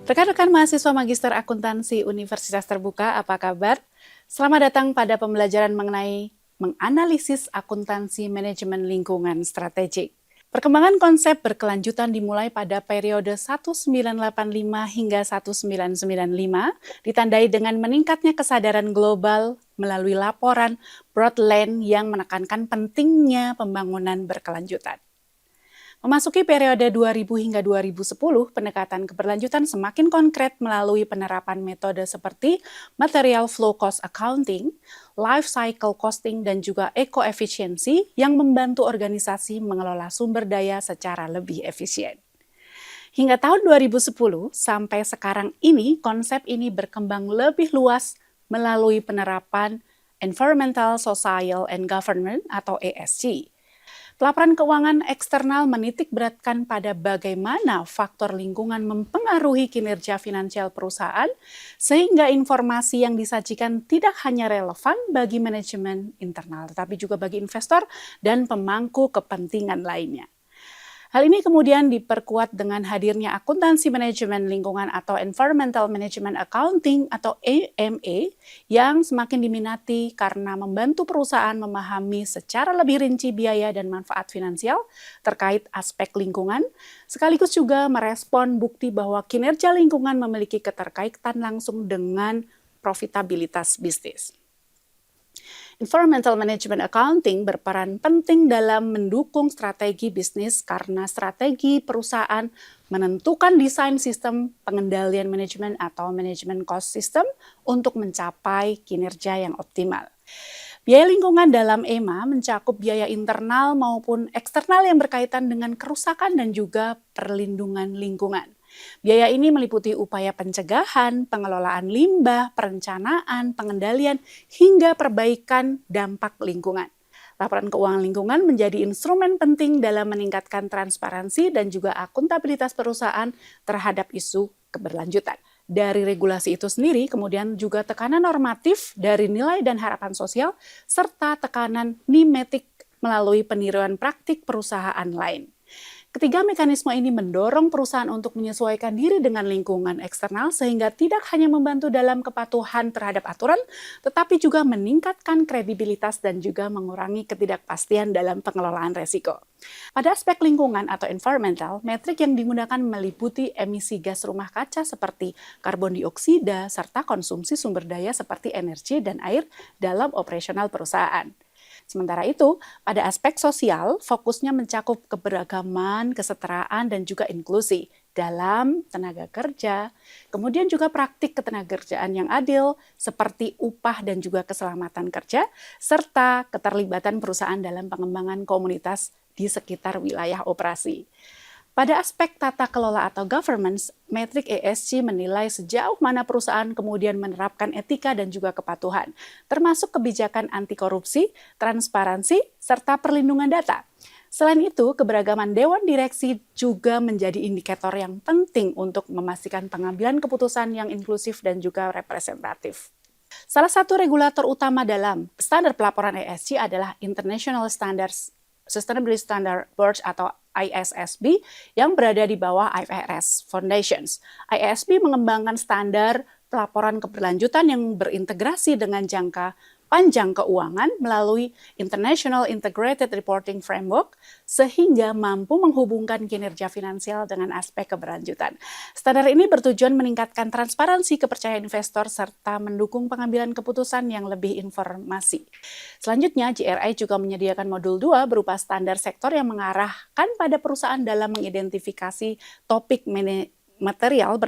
Rekan-rekan mahasiswa Magister Akuntansi Universitas Terbuka, apa kabar? Selamat datang pada pembelajaran mengenai menganalisis akuntansi manajemen lingkungan strategik. Perkembangan konsep berkelanjutan dimulai pada periode 1985 hingga 1995, ditandai dengan meningkatnya kesadaran global melalui laporan Brundtland yang menekankan pentingnya pembangunan berkelanjutan. Memasuki periode 2000 hingga 2010, pendekatan keberlanjutan semakin konkret melalui penerapan metode seperti material flow cost accounting, life cycle costing, dan juga eco-efficiency yang membantu organisasi mengelola sumber daya secara lebih efisien. Hingga tahun 2010 sampai sekarang ini, konsep ini berkembang lebih luas melalui penerapan Environmental, Social, and Governance atau ESG. Pelaporan keuangan eksternal menitik beratkan pada bagaimana faktor lingkungan mempengaruhi kinerja finansial perusahaan, sehingga informasi yang disajikan tidak hanya relevan bagi manajemen internal, tetapi juga bagi investor dan pemangku kepentingan lainnya. Hal ini kemudian diperkuat dengan hadirnya akuntansi manajemen lingkungan atau Environmental Management Accounting atau EMA yang semakin diminati karena membantu perusahaan memahami secara lebih rinci biaya dan manfaat finansial terkait aspek lingkungan, sekaligus juga merespon bukti bahwa kinerja lingkungan memiliki keterkaitan langsung dengan profitabilitas bisnis. Environmental Management Accounting berperan penting dalam mendukung strategi bisnis karena strategi perusahaan menentukan desain sistem pengendalian manajemen atau manajemen cost system untuk mencapai kinerja yang optimal. Biaya lingkungan dalam EMA mencakup biaya internal maupun eksternal yang berkaitan dengan kerusakan dan juga perlindungan lingkungan. Biaya ini meliputi upaya pencegahan, pengelolaan limbah, perencanaan, pengendalian, hingga perbaikan dampak lingkungan. Laporan keuangan lingkungan menjadi instrumen penting dalam meningkatkan transparansi dan juga akuntabilitas perusahaan terhadap isu keberlanjutan. Dari regulasi itu sendiri, kemudian juga tekanan normatif dari nilai dan harapan sosial, serta tekanan mimetik melalui peniruan praktik perusahaan lain. Ketiga mekanisme ini mendorong perusahaan untuk menyesuaikan diri dengan lingkungan eksternal sehingga tidak hanya membantu dalam kepatuhan terhadap aturan, tetapi juga meningkatkan kredibilitas dan juga mengurangi ketidakpastian dalam pengelolaan resiko. Pada aspek lingkungan atau environmental, metrik yang digunakan meliputi emisi gas rumah kaca seperti karbon dioksida serta konsumsi sumber daya seperti energi dan air dalam operasional perusahaan. Sementara itu, pada aspek sosial, fokusnya mencakup keberagaman, kesetaraan, dan juga inklusi dalam tenaga kerja, kemudian juga praktik ketenagakerjaan yang adil, seperti upah dan juga keselamatan kerja, serta keterlibatan perusahaan dalam pengembangan komunitas di sekitar wilayah operasi. Pada aspek tata kelola atau governance, metrik ESG menilai sejauh mana perusahaan kemudian menerapkan etika dan juga kepatuhan, termasuk kebijakan anti korupsi, transparansi, serta perlindungan data. Selain itu, keberagaman dewan direksi juga menjadi indikator yang penting untuk memastikan pengambilan keputusan yang inklusif dan juga representatif. Salah satu regulator utama dalam standar pelaporan ESG adalah International Sustainability Standard Board atau ISSB yang berada di bawah IFRS Foundations. ISSB mengembangkan standar pelaporan keberlanjutan yang berintegrasi dengan jangka panjang keuangan melalui International Integrated Reporting Framework sehingga mampu menghubungkan kinerja finansial dengan aspek keberlanjutan. Standar ini bertujuan meningkatkan transparansi kepercayaan investor serta mendukung pengambilan keputusan yang lebih informasi. Selanjutnya, JRI juga menyediakan modul 2 berupa standar sektor yang mengarahkan pada perusahaan dalam mengidentifikasi topik material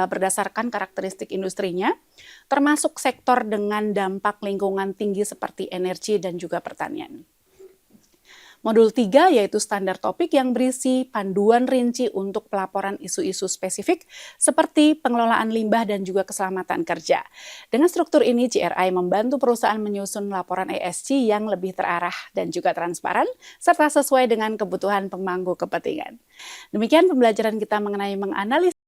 berdasarkan karakteristik industrinya, termasuk sektor dengan dampak lingkungan tinggi seperti energi dan juga pertanian. Modul 3 yaitu standar topik yang berisi panduan rinci untuk pelaporan isu-isu spesifik seperti pengelolaan limbah dan juga keselamatan kerja. Dengan struktur ini, JRI membantu perusahaan menyusun laporan ESG yang lebih terarah dan juga transparan, serta sesuai dengan kebutuhan pemangku kepentingan. Demikian pembelajaran kita mengenai menganalisis